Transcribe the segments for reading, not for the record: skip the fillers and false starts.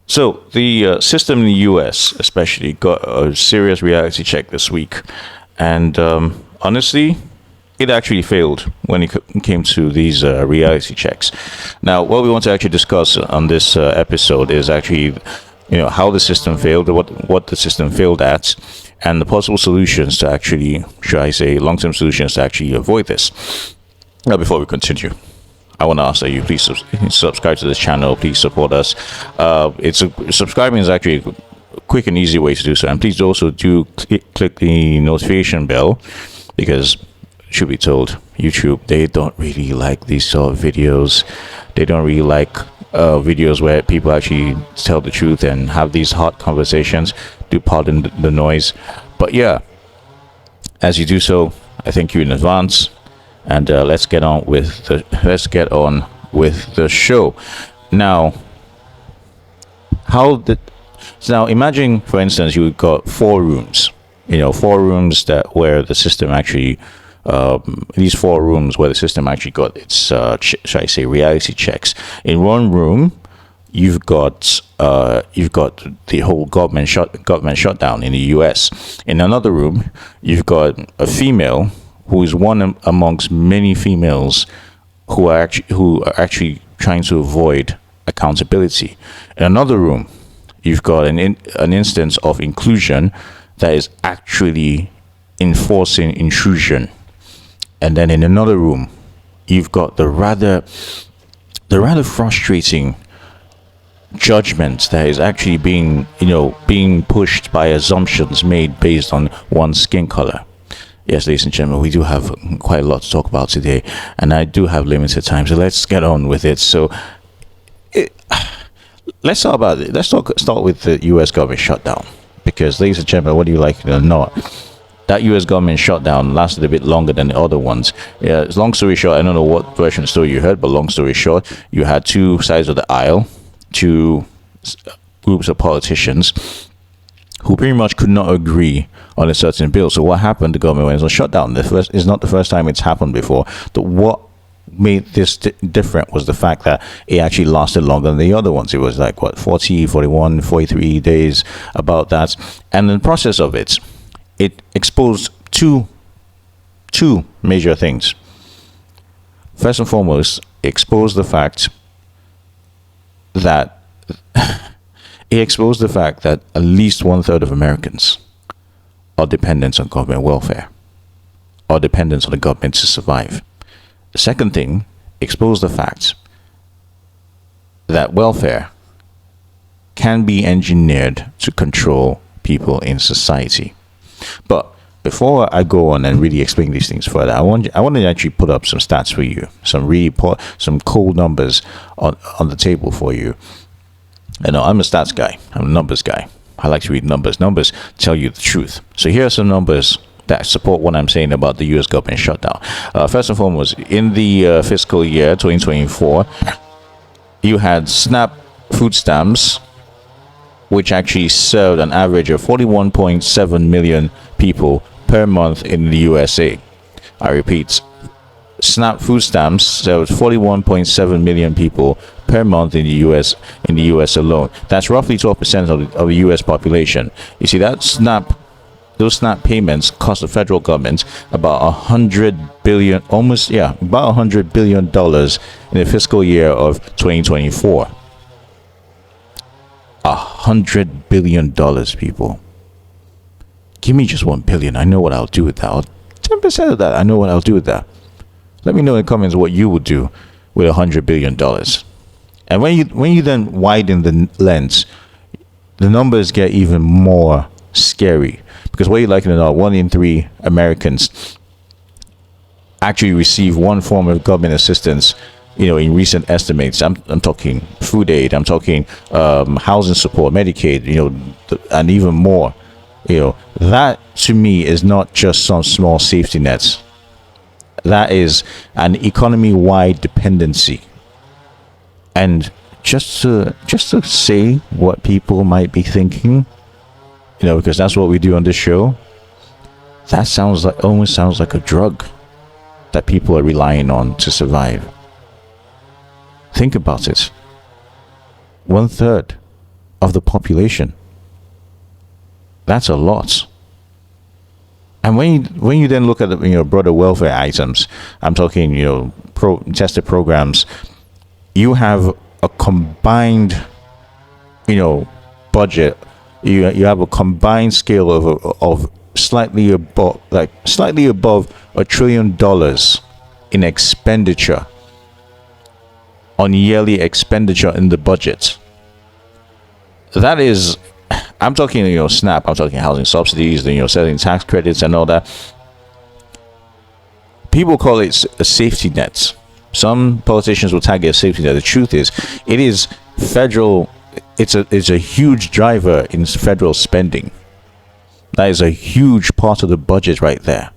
So the system in the U.S. especially got a serious reality check this week, and honestly, it actually failed when it came to these reality checks. Now, what we want to actually discuss on this episode is actually, how the system failed, what the system failed at, and the possible solutions to actually, should I say, long-term solutions to actually avoid this. Now, before we continue, I want to ask that you please subscribe to this channel. Please support us. Subscribing is actually a quick and easy way to do so. And please also do click the notification bell, because, should be told, YouTube, they don't really like these sort of videos. They don't really like videos where people actually tell the truth and have these hot conversations. Do pardon the noise. But yeah, as you do so, I thank you in advance. And let's get on with the show. Now, now imagine, for instance, you've got 4 rooms. 4 rooms where the system actually, these 4 rooms where the system actually got its, should I say, reality checks. In one room, you've got the whole government shutdown in the U.S. In another room, you've got a female who is one amongst many females who are actually trying to avoid accountability. In another room, you've got an instance of inclusion that is actually enforcing intrusion. And then in another room, you've got the rather frustrating judgment that is actually being pushed by assumptions made based on one's skin color. Yes, ladies and gentlemen, we do have quite a lot to talk about today, and I do have limited time, so let's get on with it. So, let's talk about it. Let's start with the U.S. government shutdown, because, ladies and gentlemen, whether you like it or not, that U.S. government shutdown lasted a bit longer than the other ones. Yeah, long story short, I don't know what version of the story you heard, but long story short, you had 2 sides of the aisle, 2 groups of politicians who pretty much could not agree on a certain bill. So what happened? The government went on shutdown. It's not the first time it's happened before. But what made this different was the fact that it actually lasted longer than the other ones. It was like 40, 41, 43 days, about that. And in the process of it exposed two major things. First and foremost, exposed the fact that at least 1/3 of Americans are dependent on government welfare, are dependent on the government to survive. The second thing, exposed the fact that welfare can be engineered to control people in society. But before I go on and really explain these things further, I want to actually put up some stats for you, some cold numbers on the table for you. I'm a stats guy. I'm a numbers guy. I like to read numbers. Numbers tell you the truth. So here are some numbers that support what I'm saying about the U.S. government shutdown. First and foremost, in the fiscal year 2024, you had SNAP food stamps, which actually served an average of 41.7 million people per month in the USA. I repeat, SNAP food stamps served 41.7 million people per month in the US alone. That's roughly 12% of the US population. You see, those SNAP payments cost the federal government about $100 billion in the fiscal year of 2024. $100 billion, people. Give me just $1 billion. I know what I'll do with that. 10% of that, I know what I'll do with that. Let me know in the comments what you would do with $100 billion. And when you then widen the lens, the numbers get even more scary. Because what you like to know, 1 in 3 Americans actually receive one form of government assistance. In recent estimates, I'm talking food aid, I'm talking housing support, Medicaid, and even more. That to me is not just some small safety nets. That is an economy-wide dependency. And just to say what people might be thinking, because that's what we do on this show, that almost sounds like a drug that people are relying on to survive. Think about it. 1/3 of the population. That's a lot. And when you then look at the broader welfare items, I'm talking tested programs, you have a combined budget. You have a combined scale of slightly above $1 trillion in expenditure, on yearly expenditure in the budget. That is, I'm talking SNAP, I'm talking housing subsidies, selling tax credits and all that. People call it a safety net. Some politicians will tag it as safety net. The truth is, it is federal. It's a huge driver in federal spending. That is a huge part of the budget right there,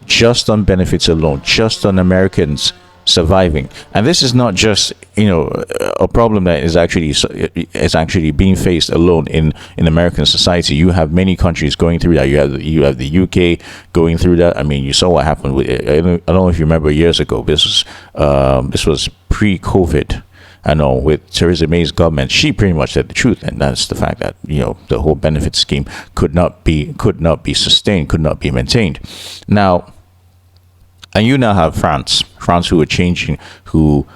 just on benefits alone, just on Americans surviving. And this is not just a problem that is actually being faced alone in American society. You have many countries going through that. You have the UK going through that. I mean, you saw what happened with, I don't know if you remember years ago, this was pre-COVID. I know, with Theresa May's government, she pretty much said the truth, and that's the fact that the whole benefit scheme could not be sustained, could not be maintained. Now, and you now have France who are changing, who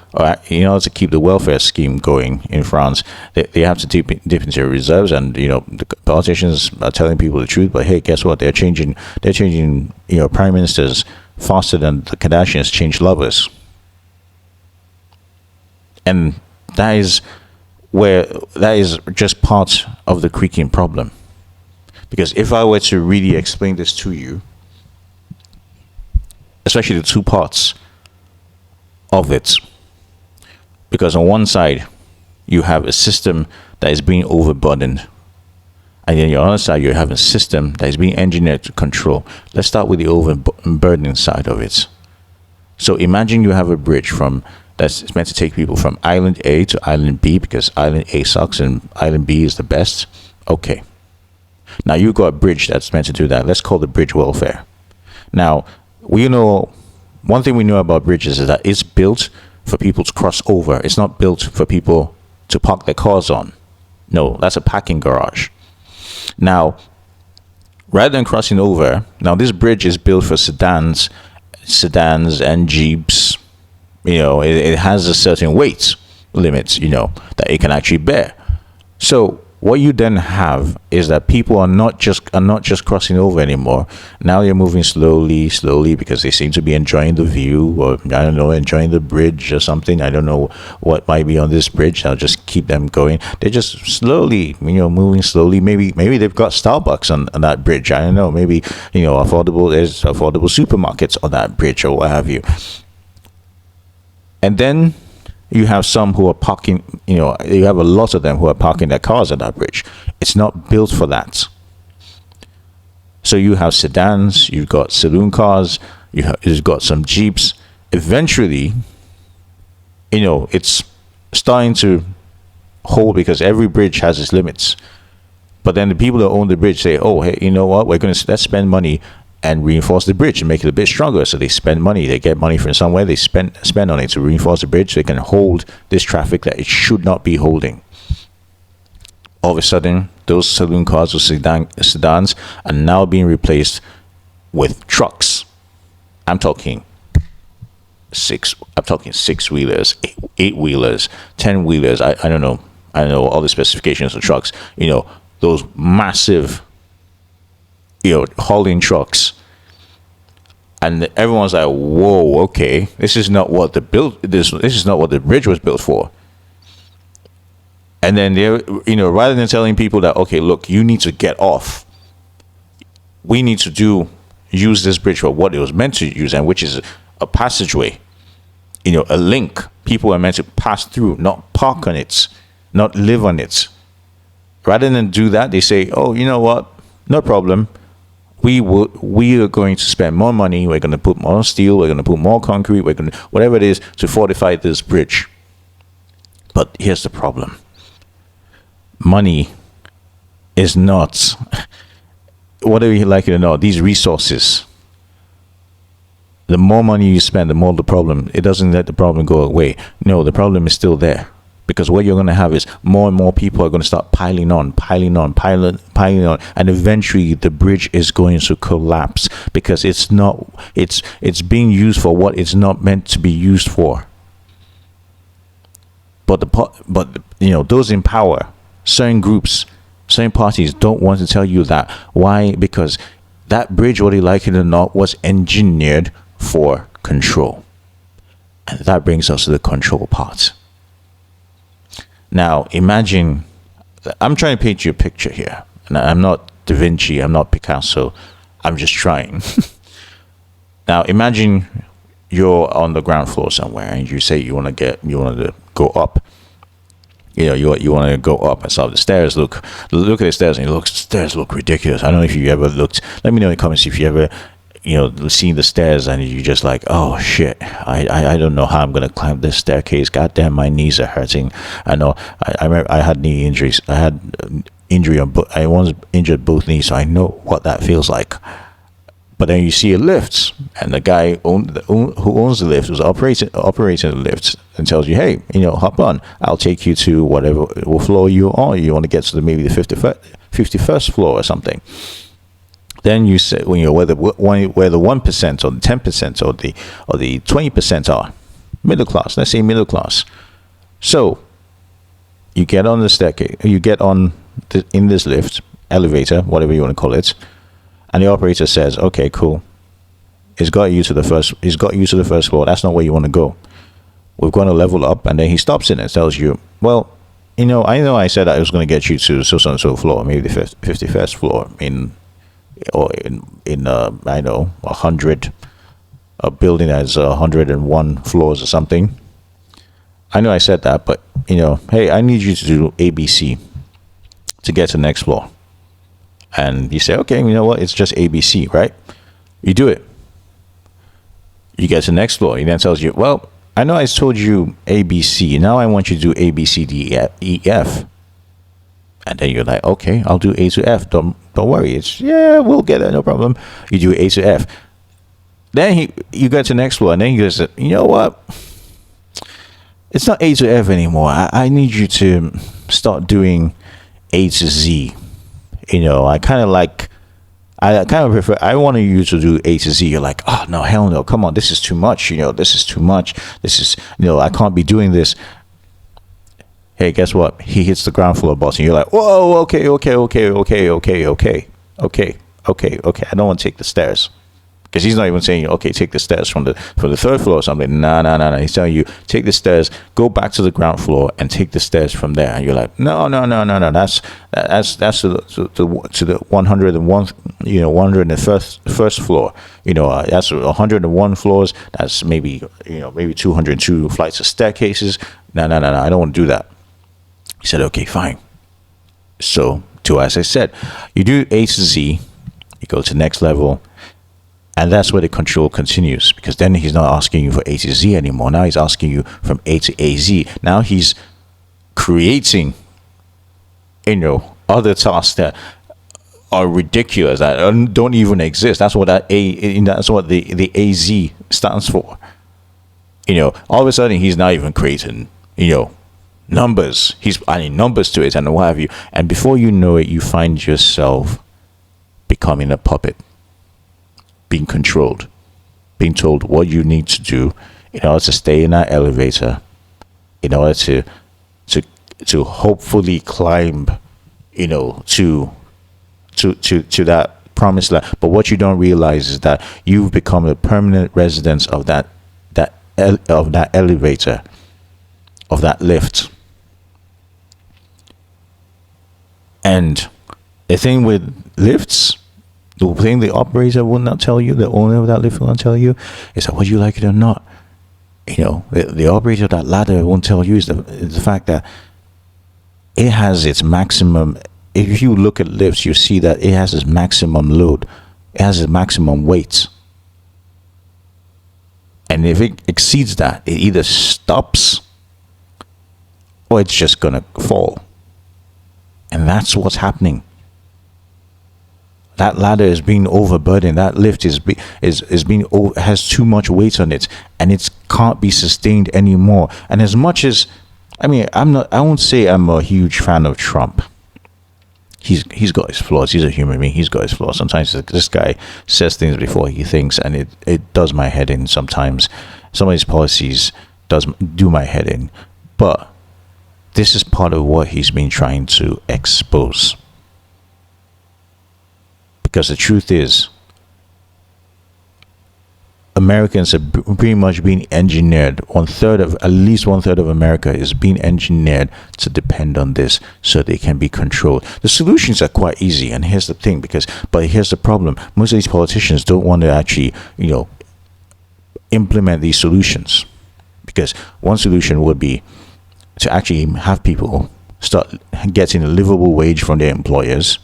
in order to keep the welfare scheme going in France, they have to dip into their reserves, and the politicians are telling people the truth. But hey, guess what? They're changing prime ministers faster than the Kardashians change lovers. And that is just part of the creaking problem. Because if I were to really explain this to you, especially the two parts of it, because on one side you have a system that is being overburdened, and then on the other side you have a system that is being engineered to control. Let's start with the overburdening side of it. So imagine you have a bridge that's meant to take people from island A to island B, because island A sucks and island B is the best. Okay. Now you got a bridge that's meant to do that. Let's call the bridge welfare. Now, one thing we know about bridges is that it's built for people to cross over. It's not built for people to park their cars on. No, that's a parking garage. Now, rather than crossing over, now this bridge is built for sedans and Jeeps. It has a certain weight limit, that it can actually bear. So what you then have is that people are not just crossing over anymore. Now they're moving slowly because they seem to be enjoying the view, or I don't know, enjoying the bridge or something. I don't know what might be on this bridge. I'll just keep them going. They're just slowly, moving slowly. Maybe they've got Starbucks on that bridge. I don't know. Maybe there's affordable supermarkets on that bridge or what have you. And then you have some who are parking, you have a lot of them who are parking their cars at that bridge. It's not built for that. So you have sedans, you've got saloon cars, you've got some Jeeps. Eventually, it's starting to hold, because every bridge has its limits. But then the people that own the bridge say, oh, hey, you know what? Let's spend money and reinforce the bridge and make it a bit stronger. So they spend money, they get money from somewhere, they spend on it to reinforce the bridge so they can hold this traffic that it should not be holding. All of a sudden, those saloon cars or sedans are now being replaced with trucks. I'm talking six-wheelers, eight-wheelers, 10-wheelers. I don't know all the specifications of trucks. Those massive hauling trucks, and everyone's like, whoa, okay, this is not what the bridge was built for. And then they're rather than telling people that, okay, look, you need to get off, we need to use this bridge for what it was meant to use, and which is a passageway, a link. People are meant to pass through, not park on it, not live on it. Rather than do that, they say, oh, you know what, no problem, we are going to spend more money, we're going to put more steel, we're going to put more concrete, we're going to whatever it is to fortify this bridge. But here's the problem. Money is not, whatever you like it or not, these resources, the more money you spend, the more the problem, it doesn't let the problem go away. No, the problem is still there. Because what you're going to have is more and more people are going to start piling on, and eventually the bridge is going to collapse because it's being used for what it's not meant to be used for. But those in power, certain groups, certain parties don't want to tell you that. Why? Because that bridge, whether you like it or not, was engineered for control. And that brings us to the control part. Now, imagine, I'm trying to paint you a picture here. And I'm not Da Vinci, I'm not Picasso, I'm just trying. Now, imagine you're on the ground floor somewhere and you say you want to go up. You want to go up and so the stairs look at the stairs and the stairs look ridiculous. I don't know if you ever looked. Let me know in the comments if you ever seen the stairs and you just like, oh shit, I don't know how I'm gonna climb this staircase. Goddamn, my knees are hurting. I know. I remember I had knee injuries. I had injury on I once injured both knees, so I know what that feels like. But then you see a lift, and the guy who owns the lift was operating the lift and tells you, hey, hop on. I'll take you to whatever floor you're on. You want to get to maybe the 51st floor or something. Then you say, where the 1% or the 10% or the 20% are middle class. Let's say middle class. So you get on the staircase. You get on in this lift, elevator, whatever you want to call it. And the operator says, okay, cool. He's got you to the first floor. That's not where you want to go. We're going to level up. And then he stops in and tells you, well, I know I said I was going to get you to so floor, maybe the 51st floor in I know, 100, a building that has 101 floors or something. I know I said that, but, hey, I need you to do ABC to get to the next floor. And you say, okay, you know what? It's just ABC, right? You do it. You get to the next floor. He then tells you, well, I know I told you ABC. Now I want you to do A, B, C, D, E, F. And then you're like, okay, I'll do A to F. Don't worry. We'll get it. No problem. You do A to F. Then you get to the next floor. And then he goes, you know what? It's not A to F anymore. I need you to start doing A to Z. I kind of prefer, I wanted you to do A to Z. You're like, oh, no, hell no. Come on. This is too much. This is too much. This is, I can't be doing this. Hey, guess what? He hits the ground floor button. You're like, whoa, okay. I don't want to take the stairs. Because he's not even saying, okay, take the stairs from the third floor or something. No. He's telling you, take the stairs, go back to the ground floor, and take the stairs from there. And you're like, no. That's to the 101, 101st floor. That's 101 floors. That's maybe 202 flights of staircases. No. I don't want to do that. He said, okay, fine. So, as I said, you do A to Z, you go to the next level. And that's where the control continues, because then he's not asking you for A to Z anymore. Now he's asking you from A to AZ. Now he's creating, other tasks that are ridiculous, that don't even exist. That's what that's what the AZ stands for. All of a sudden he's not even creating, numbers. He's adding numbers to it and what have you. And before you know it, you find yourself becoming a puppet. Being controlled, being told what you need to do in order to stay in that elevator, in order to hopefully climb, to that promised land. But what you don't realize is that you've become a permanent resident of that elevator, of that lift. And the thing with lifts, the thing the operator will not tell you, the owner of that lift will not tell you, is that whether you like it or not, the operator of that ladder won't tell you is the fact that it has its maximum. If you look at lifts, you see that it has its maximum load. It has its maximum weight. And if it exceeds that, it either stops or it's just going to fall. And that's what's happening. That ladder is being overburdened. That lift has too much weight on it, and it can't be sustained anymore. And as much as I mean, I won't say I'm a huge fan of Trump. He's got his flaws. He's a human being. He's got his flaws. Sometimes this guy says things before he thinks, and it does my head in. Sometimes some of his policies do my head in, but this is part of what he's been trying to expose. Because the truth is, Americans are pretty much being engineered. At least one third of America is being engineered to depend on this so they can be controlled. The solutions are quite easy, and here's the thing, but here's the problem. Most of these politicians don't want to actually, implement these solutions. Because one solution would be to actually have people start getting a livable wage from their employers.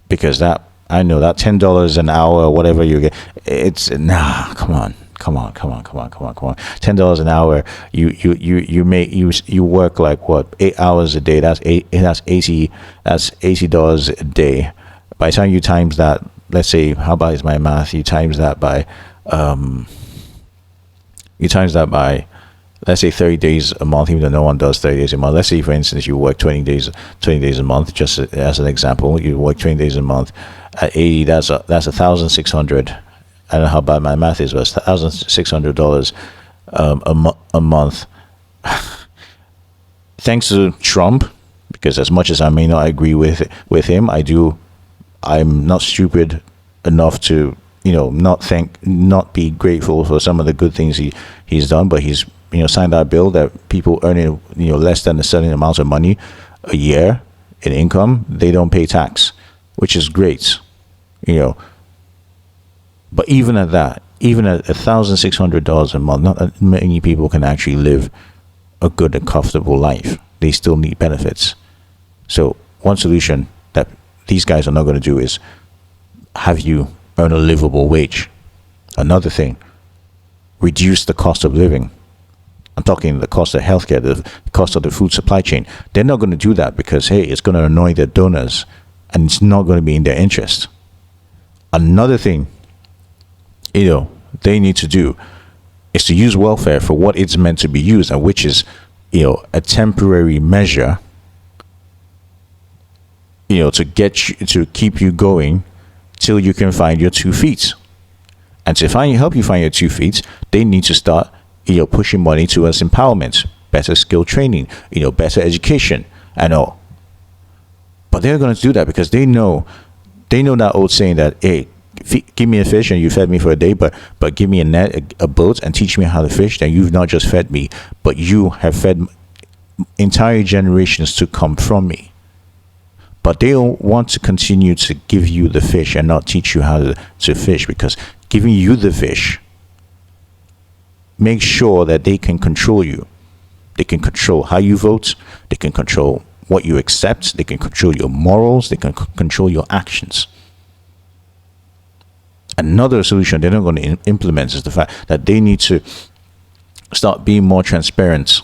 Because I know that $10 an hour or whatever you get, come on. $10 an hour, you work like what, 8 hours a day, that's $80 a day. By the time you times that, let's say, how about is my math, you times that by let's say 30 days a month, even though no one does 30 days a month. Let's say, for instance, you work 20 days a month, just as an example. You work 20 days a month at 80, that's 1,600. I don't know how bad my math is, but it's $1,600 a month. Thanks to Trump, because as much as I may not agree with him, I'm not stupid enough to not be grateful for some of the good things he's done. But he's signed that bill that people earning less than a certain amount of money a year in income, they don't pay tax, which is great. But even at $1,600 a month, not many people can actually live a good and comfortable life. They still need benefits. So one solution that these guys are not going to do is have you earn a livable wage. Another thing, reduce the cost of living. I'm talking the cost of healthcare, the cost of the food supply chain. They're not going to do that because, hey, it's going to annoy their donors and it's not going to be in their interest. Another thing, they need to do is to use welfare for what it's meant to be used, and which is, a temporary measure, to keep you going till you can find your 2 feet. And to help you find your 2 feet, they need to start, pushing money towards empowerment, better skill training, better education and all. But they're going to do that because they know that old saying that, hey, give me a fish and you fed me for a day, but give me a net, a boat, and teach me how to fish. Then you've not just fed me, but you have fed entire generations to come from me. But they don't want to continue to give you the fish and not teach you how to fish, because giving you the fish makes sure that they can control you. They can control how you vote. They can control what you accept. They can control your morals. They can control your actions. Another solution they're not going to implement is the fact that they need to start being more transparent,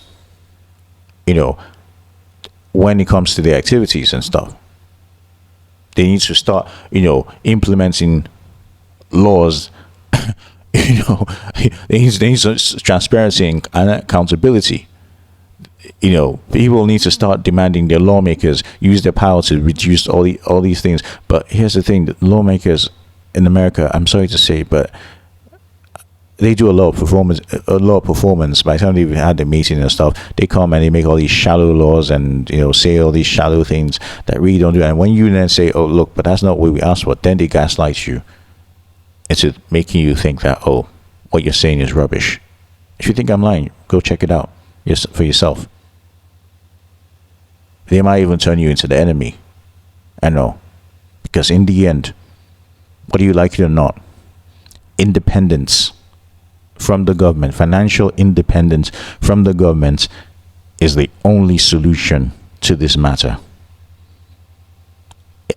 when it comes to their activities and stuff. They need to start, implementing laws. They need transparency and accountability. People need to start demanding their lawmakers use their power to reduce all these things. But here's the thing: the lawmakers in America, I'm sorry to say, but they do a lot of performance. By the time they've had the meeting and stuff, they come and they make all these shallow laws and say all these shallow things that really don't do it. And when you then say, oh look, but that's not what we asked for, then they gaslight you into making you think that, oh, what you're saying is rubbish. If you think I'm lying, go check it out for yourself. They might even turn you into the enemy. I know, because in the end, whether you like it or not, independence from the government, financial independence from the government, is the only solution to this matter.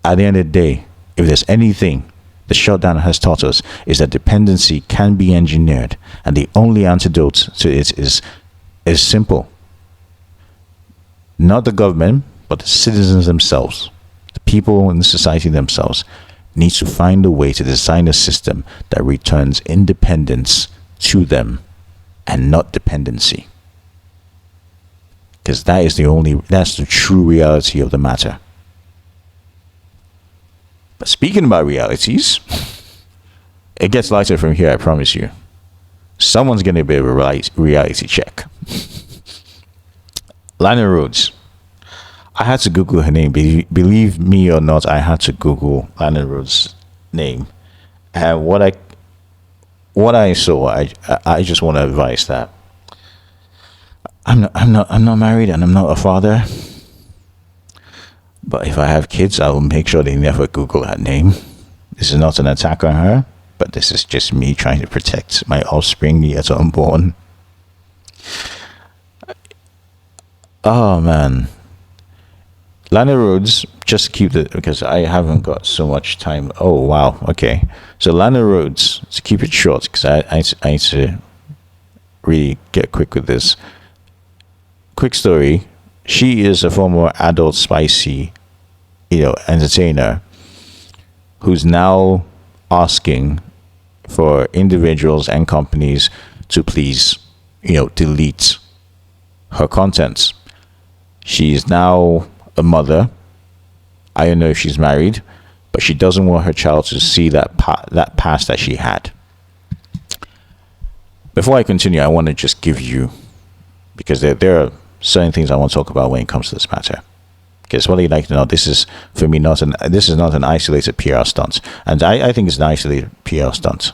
At the end of the day, if there's anything the shutdown has taught us, is that dependency can be engineered, and the only antidote to it is simple. Not the government, but the citizens themselves, the people in the society themselves, need to find a way to design a system that returns independence to them and not dependency. because that's the true reality of the matter. But speaking about realities, it gets lighter from here, I promise you. Someone's going to be a reality check. Lana Rhoades. I had to Google her name. Believe me or not, I had to Google Lana Rhoades' name. And what I saw, I just want to advise that I'm not married and I'm not a father. But if I have kids, I will make sure they never Google that name. This is not an attack on her, but this is just me trying to protect my offspring yet unborn. Oh man. Lana Rhoades, just to keep it, because I haven't got so much time. Oh wow, okay. So Lana Rhoades, to keep it short, because I need to really get quick with this. Quick story. She is a former adult spicy, entertainer who's now asking for individuals and companies to please, delete her content. She's now a mother. I don't know if she's married, but she doesn't want her child to see that past that she had. Before I continue, I want to just give you, because there are certain things I want to talk about when it comes to this matter. Because whether you like to know, this is for me not an isolated PR stunt, and I think it's an isolated PR stunt,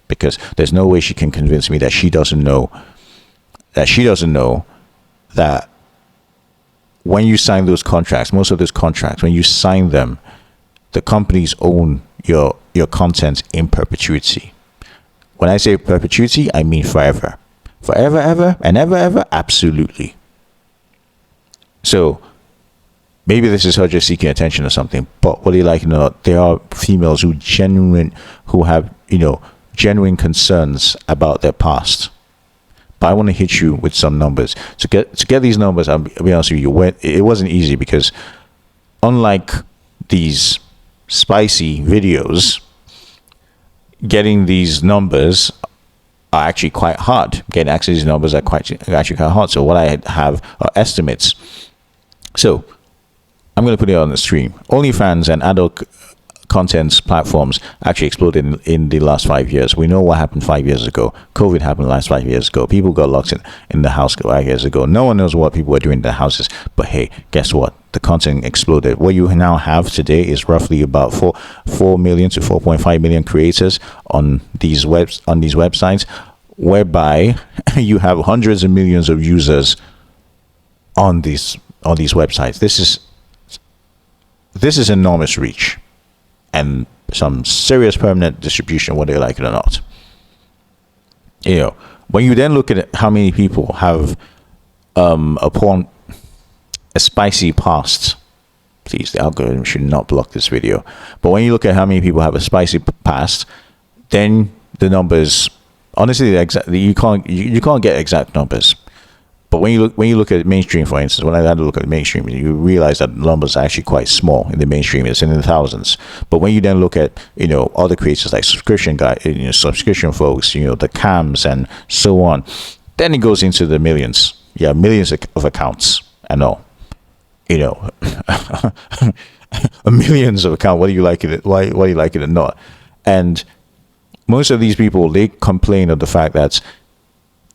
because there's no way she can convince me that she doesn't know that when you sign those contracts, most of those contracts, when you sign them, the companies own your content in perpetuity. When I say perpetuity, I mean forever. Forever, ever, and ever, ever, absolutely. So maybe this is her just seeking attention or something, but whether you like it or not, there are females who have genuine concerns about their past. But I want to hit you with some numbers. To get these numbers, I'll be honest with you, it wasn't easy, because unlike these spicy videos, getting these numbers are actually quite hard. Getting access to these numbers are actually quite hard. So what I have are estimates. So I'm going to put it on the stream. OnlyFans and adult content platforms actually exploded in the last 5 years. We know what happened 5 years ago. COVID happened last 5 years ago. People got locked in the house 5 years ago. No one knows what people were doing in their houses. But hey, guess what? The content exploded. What you now have today is roughly about 4 million to 4.5 million creators on these websites, whereby you have hundreds of millions of users on these websites. This is enormous reach and some serious permanent distribution, whether you like it or not. When you then look at how many people have a spicy past, please, the algorithm should not block this video. But when you look at how many people have a spicy past, then the numbers, honestly, you can't get exact numbers. But when you look at mainstream, for instance, when I had to look at mainstream, you realize that the numbers are actually quite small in the mainstream. It's in the thousands. But when you then look at other creators like subscription folks, the cams and so on, then it goes into the millions. Yeah, millions of accounts and all. Millions of accounts. Whether you like it, why you like it or not, and most of these people, they complain of the fact that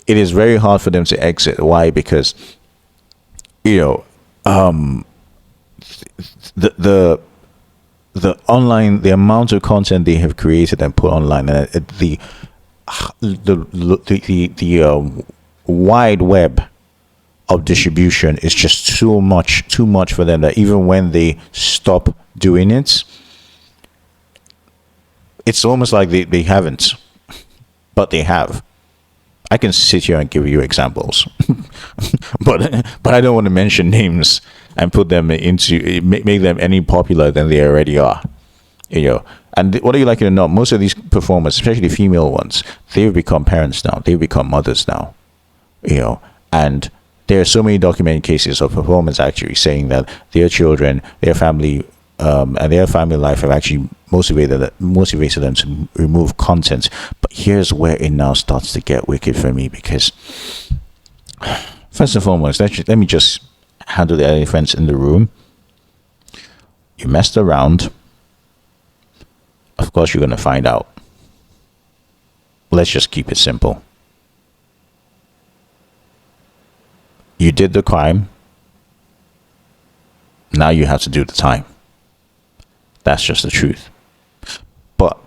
it is very hard for them to exit. Why? Because the online, the amount of content they have created and put online, and the wide web of distribution is just too much for them, that even when they stop doing it, it's almost like they haven't, but they have. I can sit here and give you examples, but I don't want to mention names and put them make them any popular than they already are. And whether you like it or not, most of these performers, especially female ones, they've become parents now. They've become mothers now. And there are so many documented cases of performers actually saying that their children, their family, and their family life have actually motivated them to remove content. But here's where it now starts to get wicked for me, because First and foremost, let me just handle the elephants in the room. You messed around. Of course, you're going to find out. Let's just keep it simple. You did the crime. Now you have to do the time. That's just the truth. But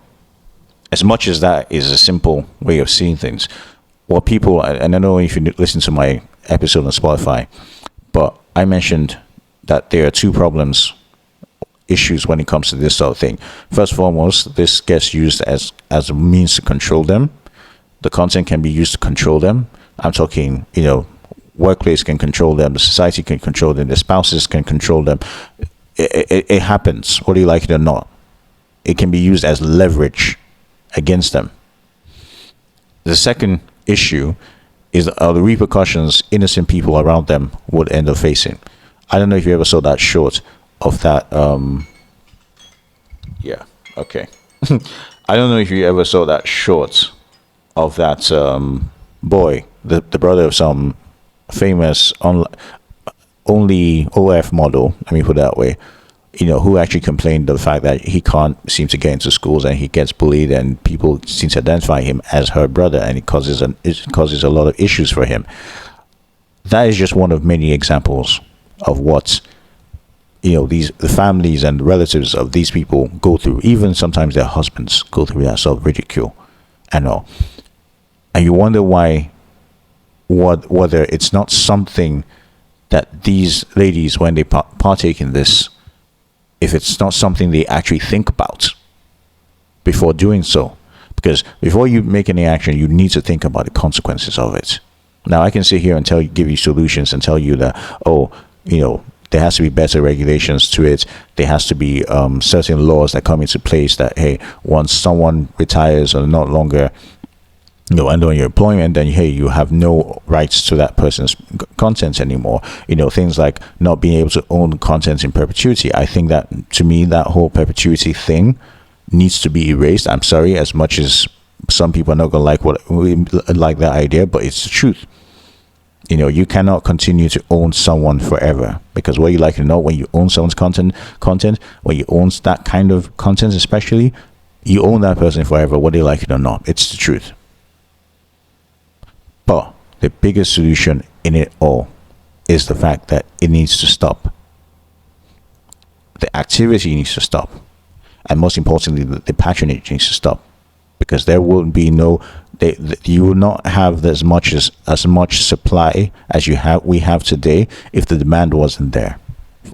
as much as that is a simple way of seeing things, what people, and I don't know if you listen to my episode on Spotify, but I mentioned that there are two issues when it comes to this sort of thing. First and foremost, this gets used as a means to control them. The content can be used to control them. I'm talking, workplace can control them, the society can control them, their spouses can control them. It happens, whether you like it or not. It can be used as leverage against them. The second issue is the repercussions innocent people around them would end up facing. I don't know if you ever saw that short of that. Yeah, okay. I don't know if you ever saw that short of that boy, the brother of some famous only OF model, let me put it that way, who actually complained of the fact that he can't seem to get into schools and he gets bullied and people seem to identify him as her brother, and it causes a lot of issues for him. That is just one of many examples of what the families and relatives of these people go through. Even sometimes their husbands go through that sort of ridicule and all. And you wonder whether it's not something that these ladies, when they partake in this, if it's not something they actually think about before doing so. Because before you make any action, you need to think about the consequences of it. Now, I can sit here and give you solutions and tell you that, there has to be better regulations to it. There has to be certain laws that come into place that, hey, once someone retires or not longer end on your employment, then hey, you have no rights to that person's content anymore. Things like not being able to own content in perpetuity. I think that, to me, that whole perpetuity thing needs to be erased. I'm sorry, as much as some people are not gonna like that idea, but it's the truth. You cannot continue to own someone forever, because what you like to know, when you own someone's content, when you own that kind of content, especially, you own that person forever, whether you like it or not. It's the truth. But the biggest solution in it all is the fact that it needs to stop. The activity needs to stop. And most importantly, the patronage needs to stop. Because there will be you will not have as much supply as we have today if the demand wasn't there.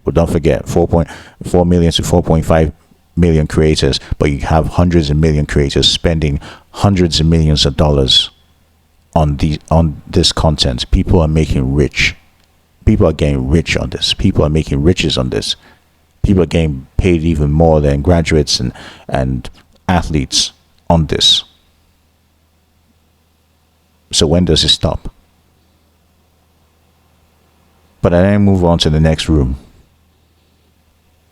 But don't forget, 4.4 million to 4.5 million creators, but you have hundreds of million creators spending hundreds of millions of dollars on this content. People are making rich. People are getting rich on this. People are making riches on this. People are getting paid even more than graduates and athletes on this. So when does it stop? But I then move on to the next room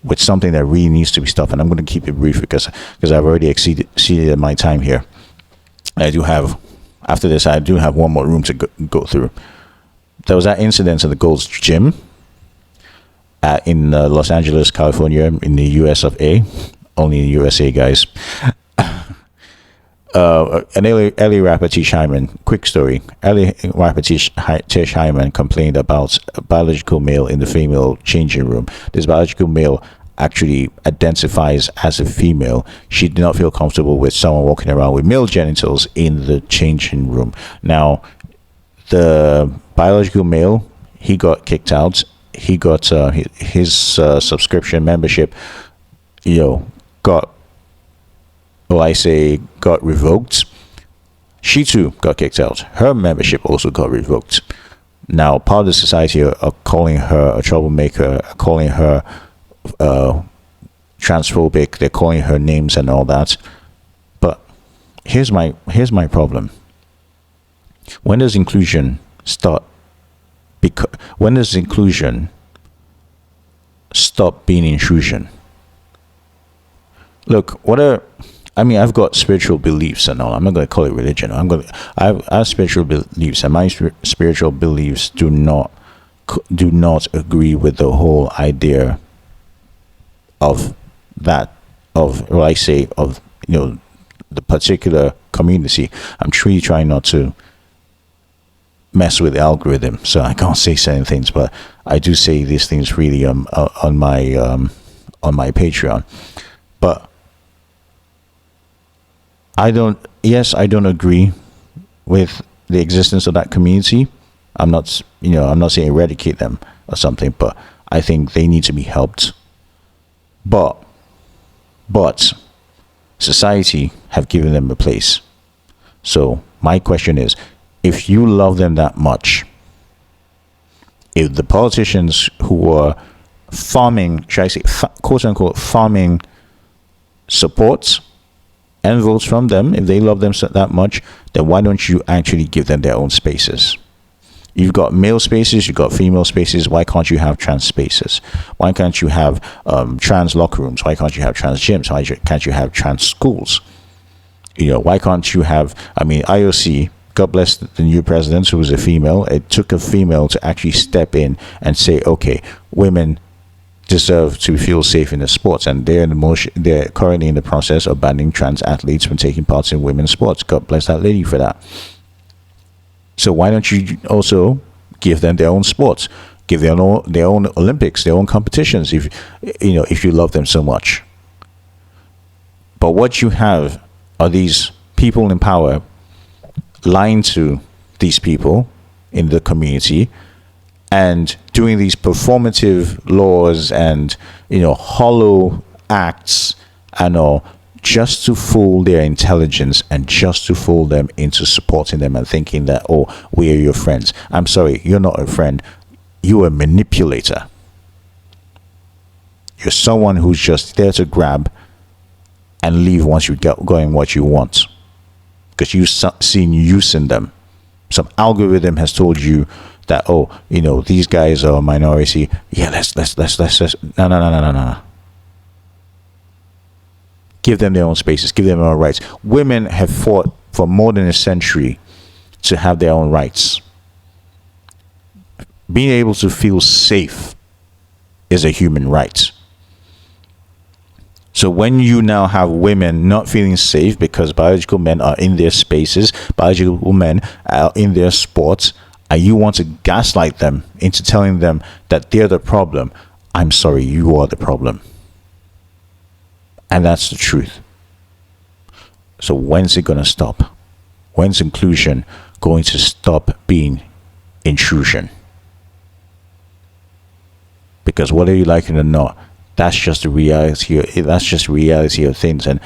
with something that really needs to be stopped. And I'm going to keep it brief because I've already exceeded my time here. After this, I do have one more room to go through. There was that incident at the Gold's Gym in Los Angeles, California, in the US of A. Only in the USA, guys. An LA rapper, Tish Hyman, quick story. LA rapper Tish Hyman complained about a biological male in the female changing room. This biological male actually identifies as a female. She did not feel comfortable with someone walking around with male genitals in the changing room. Now, the biological male, he got kicked out. He got his subscription membership, got revoked. She too got kicked out. Her membership also got revoked. Now, part of the society are calling her a troublemaker, calling her transphobic. They're calling her names and all that. But here's my problem. When does inclusion start? When does inclusion stop being intrusion? Look, I mean, I've got spiritual beliefs and all. I'm not going to call it religion. I have spiritual beliefs, and my spiritual beliefs do not agree with the whole idea of that, of what I say, of, the particular community. I'm truly trying not to mess with the algorithm, so I can't say certain things, but I do say these things really on my Patreon. But I don't agree with the existence of that community. I'm not saying eradicate them or something, but I think they need to be helped. But society have given them a place. So my question is, if you love them that much, if the politicians who are farming, should I say, quote unquote, farming support and votes from them, if they love them that much, then why don't you actually give them their own spaces? You've got male spaces, you've got female spaces. Why can't you have trans spaces? Why can't you have trans locker rooms? Why can't you have trans gyms? Why can't you have trans schools? Why can't you have, IOC, God bless the new president, who was a female. It took a female to actually step in and say, okay, women deserve to feel safe in the sports, and they're currently in the process of banning trans athletes from taking part in women's sports. God bless that lady for that. So why don't you also give them their own sports, give them their own Olympics, their own competitions, if you love them so much? But what you have are these people in power lying to these people in the community and doing these performative laws and hollow acts and all, just to fool their intelligence and just to fool them into supporting them and thinking that, oh, we are your friends. I'm sorry, you're not a friend. You're a manipulator. You're someone who's just there to grab and leave once you get going what you want, because you've seen use in them. Some algorithm has told you that, oh, these guys are a minority. Yeah, let's no. Give them their own spaces. Give them their own rights. Women have fought for more than a century to have their own rights. Being able to feel safe is a human right. So when you now have women not feeling safe because biological men are in their spaces, biological men are in their sports, and you want to gaslight them into telling them that they're the problem, I'm sorry, you are the problem. And that's the truth. So when's it going to stop? When's inclusion going to stop being intrusion? Because whether you like it or not, that's just the reality. That's just reality of things, and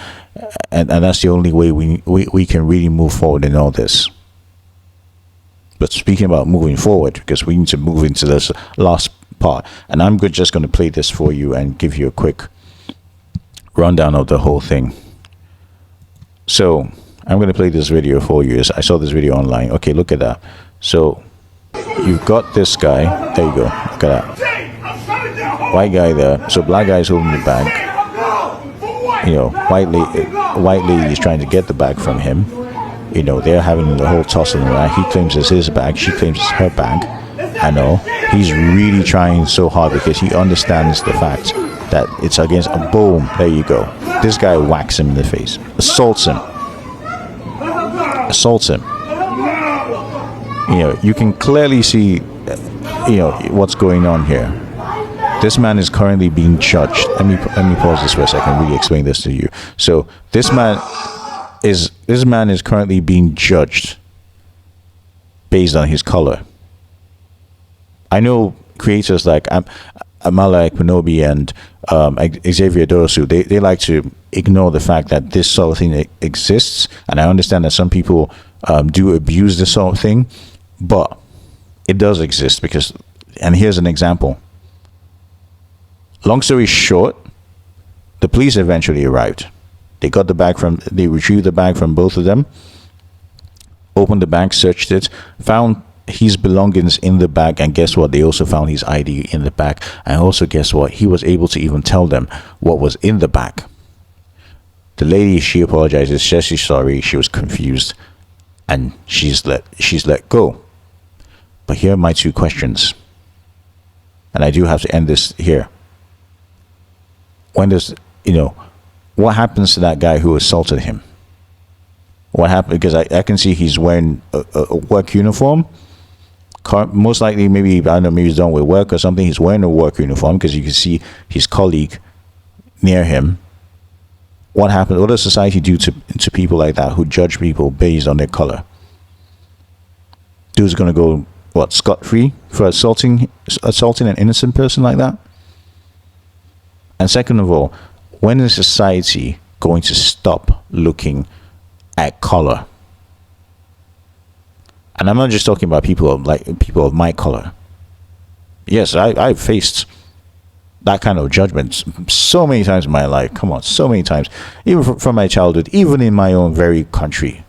that's the only way we can really move forward in all this. But speaking about moving forward, because we need to move into this last part, and I'm just going to play this for you and give you a quick rundown of the whole thing. So I'm going to play this video for you. I saw this video online. Okay, look at that. So you've got this guy. There you go. Look at that. White guy there. So black guy is holding the bag. White lady is trying to get the bag from him. They're having the whole tussle around. He claims it's his bag. She claims it's her bag. I know. He's really trying so hard because he understands the fact that it's against a boom. There you go. This guy whacks him in the face. Assaults him. You can clearly see, what's going on here. This man is currently being judged. Let me pause this for a second and really explain this to you. So this man is currently being judged based on his color. I know creators like Amala Ekpenobi and Xavier Dorosu, they like to ignore the fact that this sort of thing exists, and I understand that some people do abuse this sort of thing, but it does exist because, and here's an example. Long story short, the police eventually arrived. They retrieved the bag from both of them, opened the bag, searched it, found his belongings in the bag, and guess what? They also found his ID in the bag, and also guess what? He was able to even tell them what was in the bag. The lady, she apologizes, says she's sorry, she was confused, and she's let go. But here are my two questions, and I do have to end this here. When does, what happens to that guy who assaulted him? What happened? Because I can see he's wearing a work uniform. Most likely, maybe, I don't know, maybe he's done with work or something. He's wearing a work uniform because you can see his colleague near him. What happens? What does society do to people like that who judge people based on their color? Dude's gonna go scot-free for assaulting an innocent person like that? And second of all, when is society going to stop looking at color? And I'm not just talking about people of my color. Yes, I've faced that kind of judgment so many times in my life. Come on, so many times. Even from my childhood, even in my own very country.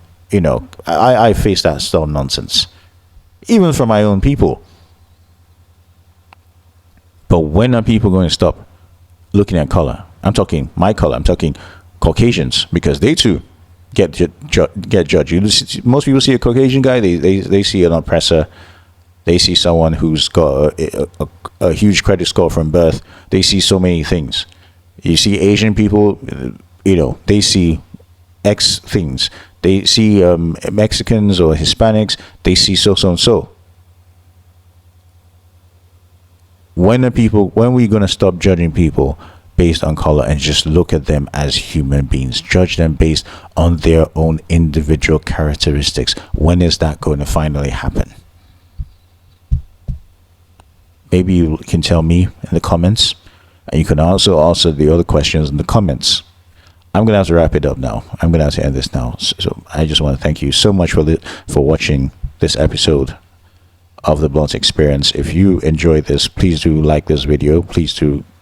I faced that sort of nonsense. Even from my own people. But when are people going to stop looking at color? I'm talking my color. I'm talking Caucasians, because they too get judged. Most people see a Caucasian guy, they see an oppressor. They see someone who's got a huge credit score from birth. They see so many things. You see Asian people, they see X things. They see Mexicans or Hispanics, they see so and so. When are we going to stop judging people based on color and just look at them as human beings? Judge them based on their own individual characteristics. When is that going to finally happen? Maybe you can tell me in the comments, and you can also answer the other questions in the comments. I'm going to have to wrap it up now. I'm going to have to end this now. So I just want to thank you so much for watching this episode of the Blunt Experience. If you enjoyed this, please do like this video. Please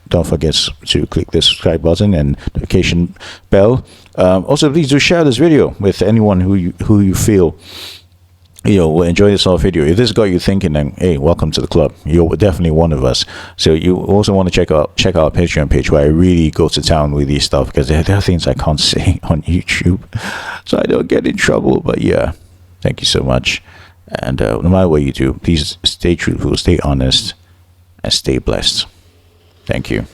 don't forget to click the subscribe button and notification bell. Also, please do share this video with anyone who you feel will enjoy this whole video. If this got you thinking, then hey, welcome to the club. You're definitely one of us. So you also want to check out our Patreon page, where I really go to town with these stuff, because there are things I can't say on YouTube, so I don't get in trouble. But yeah, thank you so much. And no matter what you do, please stay truthful, stay honest, and stay blessed. Thank you.